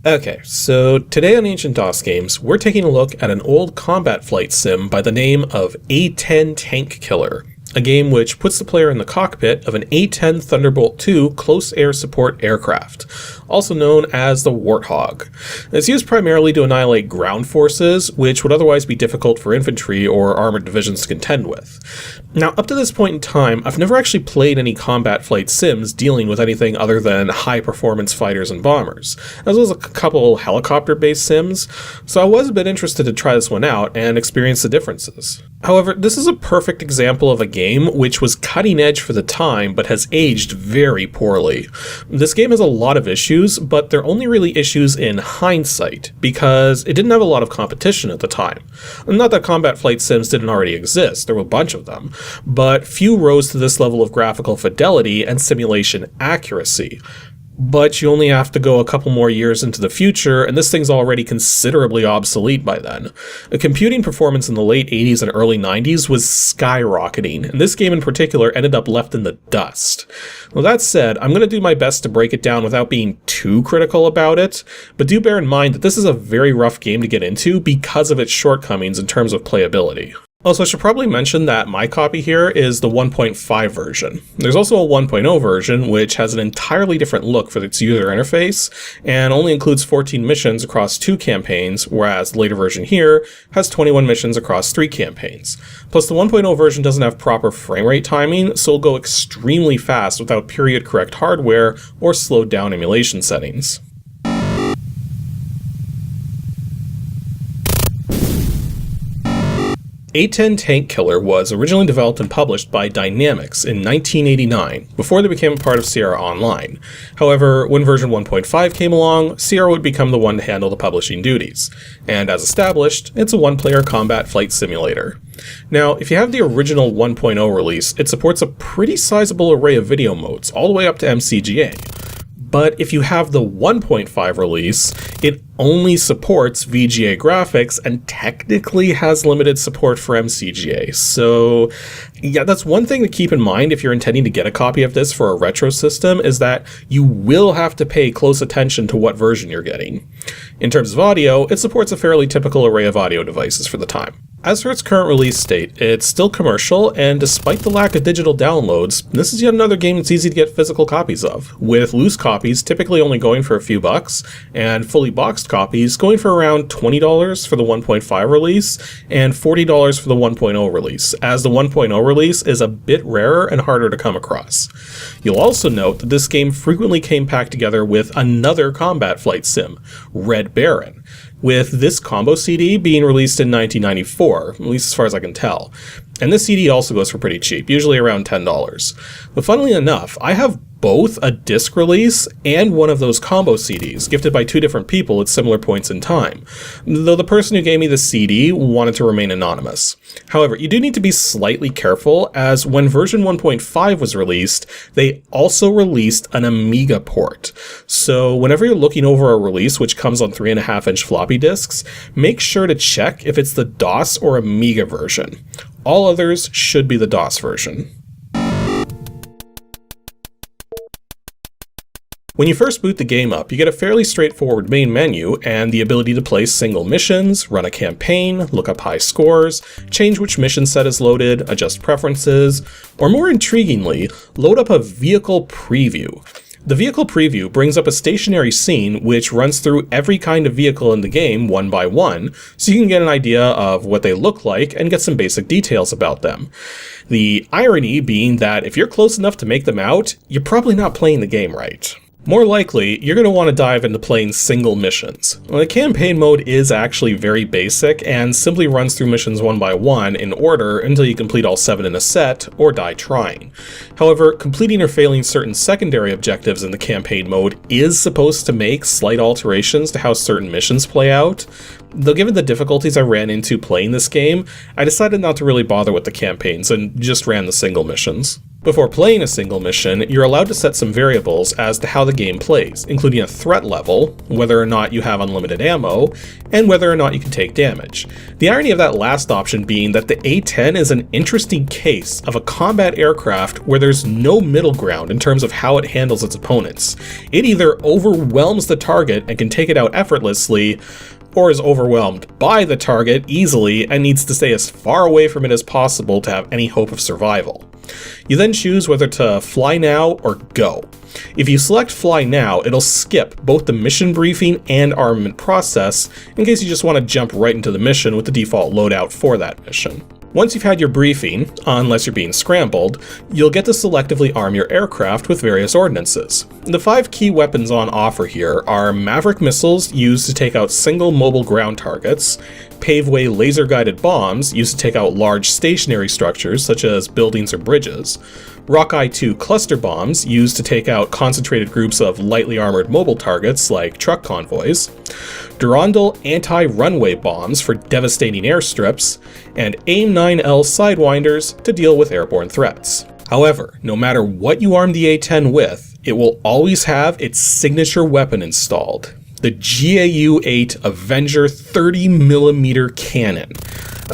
Okay, so today on Ancient DOS Games, we're taking a look at an old combat flight sim by the name of A-10 Tank Killer, a game which puts the player in the cockpit of an A-10 Thunderbolt II close air support aircraft, also known as the Warthog. It's used primarily to annihilate ground forces, which would otherwise be difficult for infantry or armored divisions to contend with. Now, up to this point in time, I've never actually played any combat flight sims dealing with anything other than high-performance fighters and bombers, as well as a couple helicopter-based sims, so I was a bit interested to try this one out and experience the differences. However, this is a perfect example of a game which was cutting edge for the time, but has aged very poorly. This game has a lot of issues, but they're only really issues in hindsight, because it didn't have a lot of competition at the time. Not that combat flight sims didn't already exist, there were a bunch of them, but few rose to this level of graphical fidelity and simulation accuracy. But you only have to go a couple more years into the future, and this thing's already considerably obsolete by then. The computing performance in the late 80s and early 90s was skyrocketing, and this game in particular ended up left in the dust. Well, that said, I'm going to do my best to break it down without being too critical about it, but do bear in mind that this is a very rough game to get into because of its shortcomings in terms of playability. Also, I should probably mention that my copy here is the 1.5 version. There's also a 1.0 version, which has an entirely different look for its user interface, and only includes 14 missions across 2 campaigns, whereas the later version here has 21 missions across 3 campaigns. Plus, the 1.0 version doesn't have proper frame rate timing, so it'll go extremely fast without period-correct hardware or slowed down emulation settings. A-10 Tank Killer was originally developed and published by Dynamix in 1989, before they became a part of Sierra Online. However, when version 1.5 came along, Sierra would become the one to handle the publishing duties. And as established, it's a one-player combat flight simulator. Now, if you have the original 1.0 release, it supports a pretty sizable array of video modes, all the way up to MCGA. But if you have the 1.5 release, it only supports VGA graphics and technically has limited support for MCGA. So yeah, that's one thing to keep in mind if you're intending to get a copy of this for a retro system, is that you will have to pay close attention to what version you're getting. In terms of audio, it supports a fairly typical array of audio devices for the time. As for its current release state, it's still commercial, and despite the lack of digital downloads, this is yet another game that's easy to get physical copies of, with loose copies typically only going for a few bucks, and fully boxed copies going for around $20 for the 1.5 release, and $40 for the 1.0 release, as the 1.0 release is a bit rarer and harder to come across. You'll also note that this game frequently came packed together with another combat flight sim, Red Baron, with this combo CD being released in 1994, at least as far as I can tell. And this CD also goes for pretty cheap, usually around $10. But funnily enough, I have both a disc release and one of those combo CDs, gifted by 2 different people at similar points in time, though the person who gave me the CD wanted to remain anonymous. However, you do need to be slightly careful, as when version 1.5 was released, they also released an Amiga port. So whenever you're looking over a release which comes on 3.5-inch floppy disks, make sure to check if it's the DOS or Amiga version. All others should be the DOS version. When you first boot the game up, you get a fairly straightforward main menu and the ability to place single missions, run a campaign, look up high scores, change which mission set is loaded, adjust preferences, or more intriguingly, load up a vehicle preview. The vehicle preview brings up a stationary scene which runs through every kind of vehicle in the game one by one, so you can get an idea of what they look like and get some basic details about them. The irony being that if you're close enough to make them out, you're probably not playing the game right. More likely, you're going to want to dive into playing single missions. Well, the campaign mode is actually very basic and simply runs through missions one by one in order until you complete all 7 in a set or die trying. However, completing or failing certain secondary objectives in the campaign mode is supposed to make slight alterations to how certain missions play out. Though given the difficulties I ran into playing this game, I decided not to really bother with the campaigns and just ran the single missions. Before playing a single mission, you're allowed to set some variables as to how the game plays, including a threat level, whether or not you have unlimited ammo, and whether or not you can take damage. The irony of that last option being that the A-10 is an interesting case of a combat aircraft where there's no middle ground in terms of how it handles its opponents. It either overwhelms the target and can take it out effortlessly, or is overwhelmed by the target easily and needs to stay as far away from it as possible to have any hope of survival. You then choose whether to fly now or go. If you select fly now, it'll skip both the mission briefing and armament process in case you just want to jump right into the mission with the default loadout for that mission. Once you've had your briefing, unless you're being scrambled, you'll get to selectively arm your aircraft with various ordnances. The 5 key weapons on offer here are Maverick missiles used to take out single mobile ground targets, Paveway laser-guided bombs used to take out large stationary structures such as buildings or bridges, Rockeye 2 cluster bombs used to take out concentrated groups of lightly armored mobile targets like truck convoys, Durandal anti-runway bombs for devastating airstrips, and AIM-9L sidewinders to deal with airborne threats. However, no matter what you arm the A-10 with, it will always have its signature weapon installed, the GAU-8 Avenger 30mm cannon.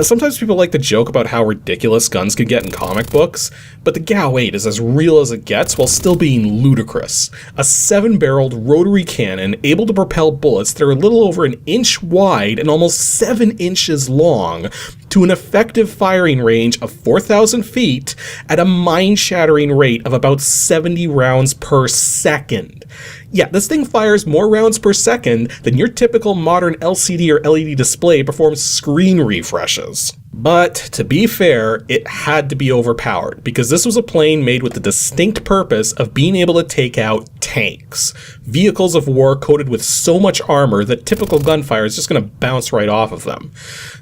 Sometimes people like to joke about how ridiculous guns can get in comic books, but the GAU-8 is as real as it gets while still being ludicrous. A 7-barreled rotary cannon able to propel bullets that are a little over an inch wide and almost 7 inches long to an effective firing range of 4,000 feet at a mind-shattering rate of about 70 rounds per second. Yeah, this thing fires more rounds per second than your typical modern LCD or LED display performs screen refreshes. But to be fair, it had to be overpowered, because this was a plane made with the distinct purpose of being able to take out tanks. Vehicles of war coated with so much armor that typical gunfire is just going to bounce right off of them.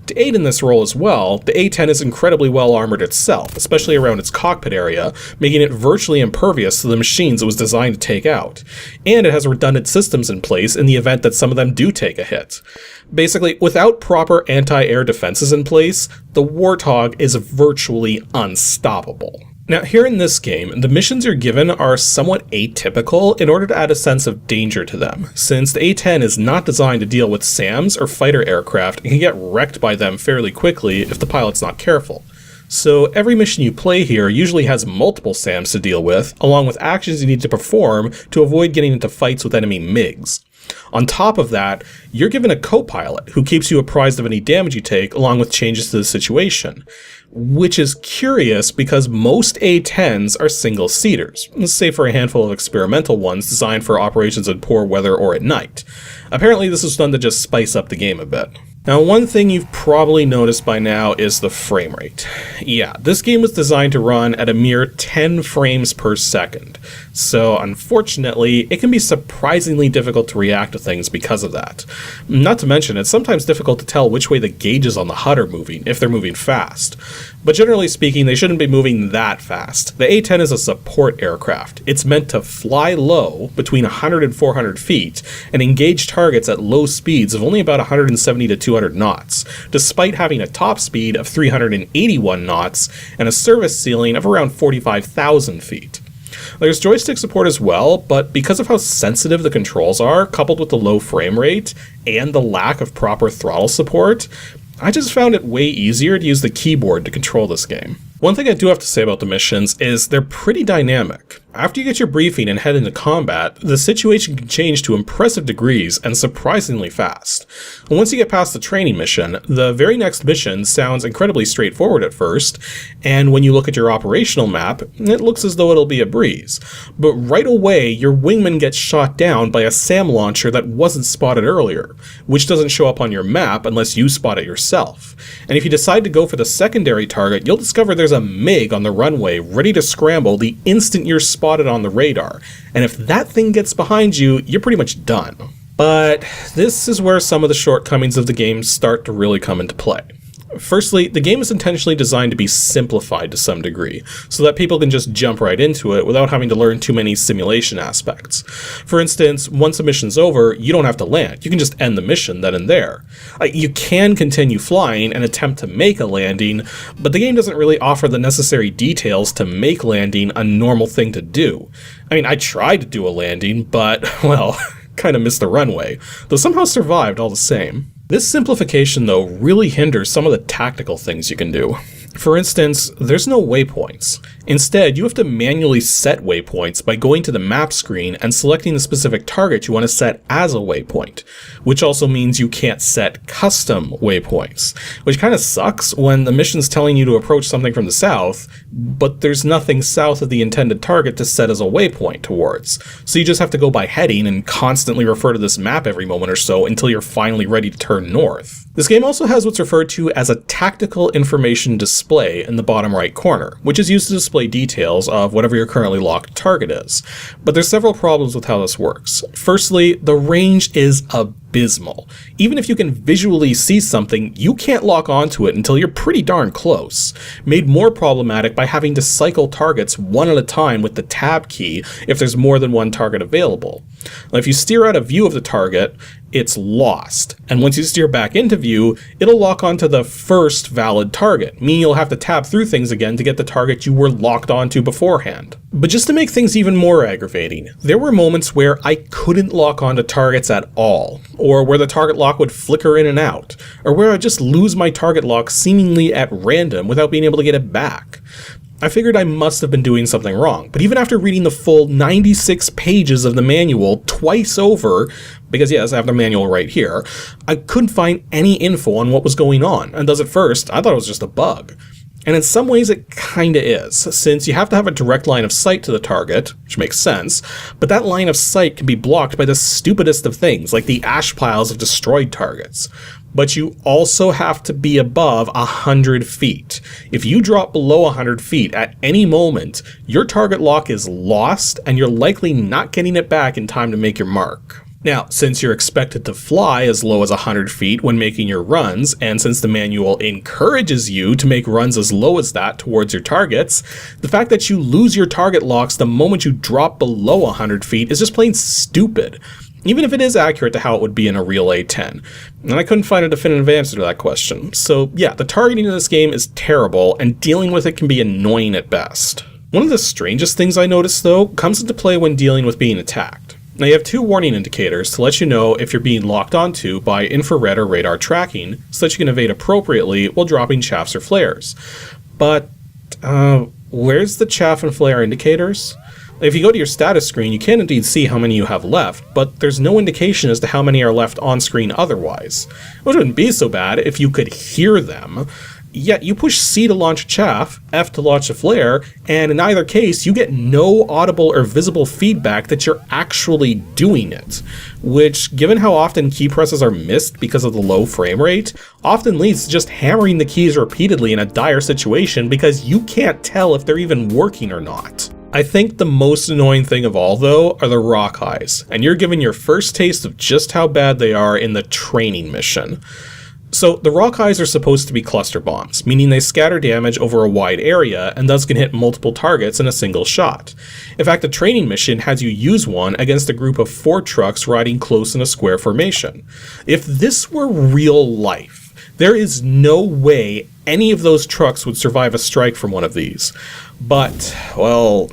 To aid in this role as well, the A-10 is incredibly well armored itself, especially around its cockpit area, making it virtually impervious to the machines it was designed to take out. And it has redundant systems in place in the event that some of them do take a hit. Basically, without proper anti-air defenses in place, the Warthog is virtually unstoppable. Now, here in this game, the missions you're given are somewhat atypical in order to add a sense of danger to them, since the A-10 is not designed to deal with SAMs or fighter aircraft and can get wrecked by them fairly quickly if the pilot's not careful. So every mission you play here usually has multiple SAMs to deal with, along with actions you need to perform to avoid getting into fights with enemy MiGs. On top of that, you're given a co-pilot who keeps you apprised of any damage you take along with changes to the situation, which is curious because most A-10s are single-seaters, save for a handful of experimental ones designed for operations in poor weather or at night. Apparently this was done to just spice up the game a bit. Now, one thing you've probably noticed by now is the frame rate. Yeah, this game was designed to run at a mere 10 frames per second, so unfortunately, it can be surprisingly difficult to react to things because of that. Not to mention, it's sometimes difficult to tell which way the gauges on the HUD are moving, if they're moving fast. But generally speaking, they shouldn't be moving that fast. The A-10 is a support aircraft. It's meant to fly low, between 100 and 400 feet, and engage targets at low speeds of only about 170 to 200 knots, despite having a top speed of 381 knots and a service ceiling of around 45,000 feet. There's joystick support as well, but because of how sensitive the controls are, coupled with the low frame rate and the lack of proper throttle support, I just found it way easier to use the keyboard to control this game. One thing I do have to say about the missions is they're pretty dynamic. After you get your briefing and head into combat, the situation can change to impressive degrees and surprisingly fast. And once you get past the training mission, the very next mission sounds incredibly straightforward at first, and when you look at your operational map, it looks as though it'll be a breeze. But right away, your wingman gets shot down by a SAM launcher that wasn't spotted earlier, which doesn't show up on your map unless you spot it yourself. And if you decide to go for the secondary target, you'll discover there's a MiG on the runway ready to scramble the instant you're spotted on the radar, and if that thing gets behind you, you're pretty much done. But this is where some of the shortcomings of the game start to really come into play. Firstly, the game is intentionally designed to be simplified to some degree, so that people can just jump right into it without having to learn too many simulation aspects. For instance, once a mission's over, you don't have to land. You can just end the mission then and there. You can continue flying and attempt to make a landing, but the game doesn't really offer the necessary details to make landing a normal thing to do. I mean, I tried to do a landing, but, well, kind of missed the runway, though somehow survived all the same. This simplification, though, really hinders some of the tactical things you can do. For instance, there's no waypoints. Instead, you have to manually set waypoints by going to the map screen and selecting the specific target you want to set as a waypoint, which also means you can't set custom waypoints, which kind of sucks when the mission's telling you to approach something from the south, but there's nothing south of the intended target to set as a waypoint towards. So you just have to go by heading and constantly refer to this map every moment or so until you're finally ready to turn north. This game also has what's referred to as a tactical information display in the bottom right corner, which is used to display details of whatever your currently locked target is. But there's several problems with how this works. Firstly, the range is abysmal. Even if you can visually see something, you can't lock onto it until you're pretty darn close. Made more problematic by having to cycle targets one at a time with the tab key if there's more than one target available. Now, if you steer out of view of the target, it's lost, and once you steer back into view, it'll lock onto the first valid target, meaning you'll have to tab through things again to get the target you were locked onto beforehand. But just to make things even more aggravating, there were moments where I couldn't lock onto targets at all, or where the target lock would flicker in and out, or where I'd just lose my target lock seemingly at random without being able to get it back. I figured I must have been doing something wrong, but even after reading the full 96 pages of the manual twice over, because yes, I have the manual right here, I couldn't find any info on what was going on, and thus at first, I thought it was just a bug. And in some ways it kinda is, since you have to have a direct line of sight to the target, which makes sense, but that line of sight can be blocked by the stupidest of things, like the ash piles of destroyed targets. But you also have to be above 100 feet. If you drop below 100 feet at any moment, your target lock is lost, and you're likely not getting it back in time to make your mark. Now, since you're expected to fly as low as 100 feet when making your runs, and since the manual encourages you to make runs as low as that towards your targets, the fact that you lose your target locks the moment you drop below 100 feet is just plain stupid, even if it is accurate to how it would be in a real A-10. And I couldn't find a definitive answer to that question. So yeah, the targeting in this game is terrible, and dealing with it can be annoying at best. One of the strangest things I noticed, though, comes into play when dealing with being attacked. Now you have two warning indicators to let you know if you're being locked onto by infrared or radar tracking, so that you can evade appropriately while dropping chaffs or flares. But, where's the chaff and flare indicators? If you go to your status screen, you can indeed see how many you have left, but there's no indication as to how many are left on screen otherwise. Which wouldn't be so bad if you could hear them. Yet you push C to launch a chaff, F to launch a flare, and in either case you get no audible or visible feedback that you're actually doing it. Which, given how often key presses are missed because of the low frame rate, often leads to just hammering the keys repeatedly in a dire situation because you can't tell if they're even working or not. I think the most annoying thing of all, though, are the rock highs, and you're given your first taste of just how bad they are in the training mission. So the rock highs are supposed to be cluster bombs, meaning they scatter damage over a wide area and thus can hit multiple targets in a single shot. In fact, the training mission has you use one against a group of 4 trucks riding close in a square formation. If this were real life, there is no way any of those trucks would survive a strike from one of these. But, well,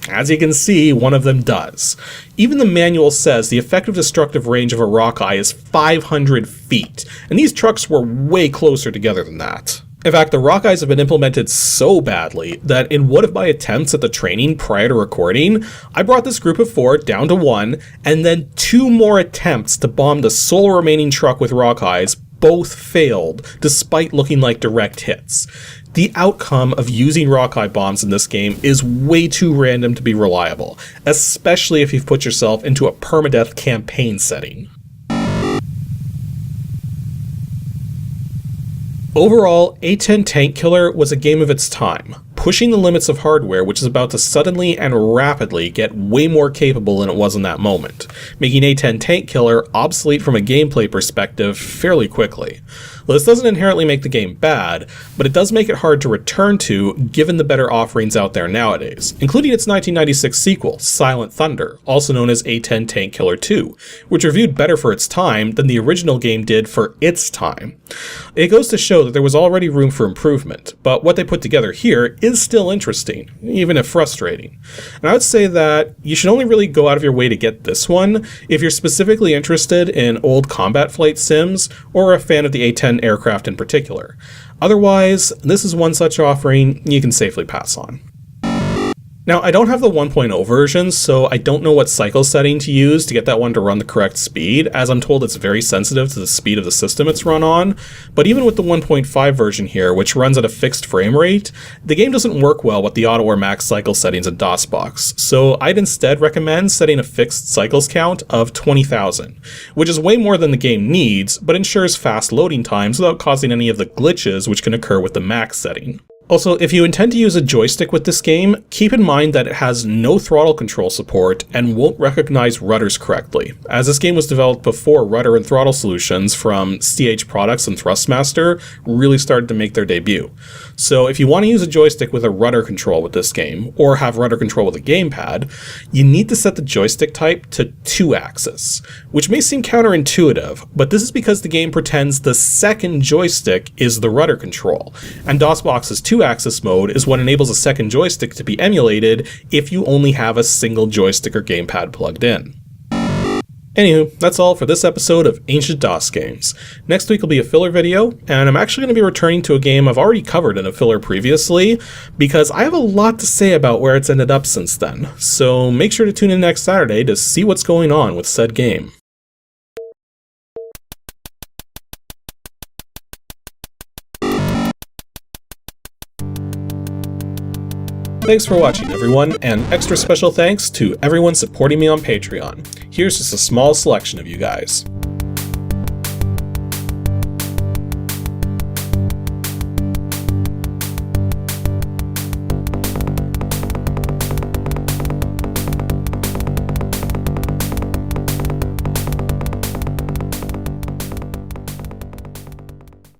as you can see, one of them does. Even the manual says the effective destructive range of a rock eye is 500 feet, and these trucks were way closer together than that. In fact, the rock eyes have been implemented so badly that in one of my attempts at the training prior to recording, I brought this group of 4 down to 1, and then 2 more attempts to bomb the sole remaining truck with rock eyes both failed, despite looking like direct hits. The outcome of using rock-eye bombs in this game is way too random to be reliable, especially if you've put yourself into a permadeath campaign setting. Overall, A-10 Tank Killer was a game of its time, pushing the limits of hardware which is about to suddenly and rapidly get way more capable than it was in that moment, making A-10 Tank Killer obsolete from a gameplay perspective fairly quickly. This doesn't inherently make the game bad, but it does make it hard to return to given the better offerings out there nowadays, including its 1996 sequel, Silent Thunder, also known as A-10 Tank Killer 2, which reviewed better for its time than the original game did for its time. It goes to show that there was already room for improvement, but what they put together here is still interesting, even if frustrating. And I would say that you should only really go out of your way to get this one if you're specifically interested in old combat flight sims or a fan of the A-10 aircraft in particular. Otherwise, this is one such offering you can safely pass on. Now, I don't have the 1.0 version, so I don't know what cycle setting to use to get that one to run the correct speed, as I'm told it's very sensitive to the speed of the system it's run on. But even with the 1.5 version here, which runs at a fixed frame rate, the game doesn't work well with the auto or max cycle settings in DOSBox, so I'd instead recommend setting a fixed cycles count of 20,000, which is way more than the game needs, but ensures fast loading times without causing any of the glitches which can occur with the max setting. Also, if you intend to use a joystick with this game, keep in mind that it has no throttle control support and won't recognize rudders correctly, as this game was developed before rudder and throttle solutions from CH Products and Thrustmaster really started to make their debut. So if you want to use a joystick with a rudder control with this game, or have rudder control with a gamepad, you need to set the joystick type to 2-axis, which may seem counterintuitive, but this is because the game pretends the second joystick is the rudder control, and DOSBox's 2-axis mode is what enables a second joystick to be emulated if you only have a single joystick or gamepad plugged in. Anywho, that's all for this episode of Ancient DOS Games. Next week will be a filler video, and I'm actually going to be returning to a game I've already covered in a filler previously, because I have a lot to say about where it's ended up since then, so make sure to tune in next Saturday to see what's going on with said game. Thanks for watching, everyone, and extra special thanks to everyone supporting me on Patreon. Here's just a small selection of you guys.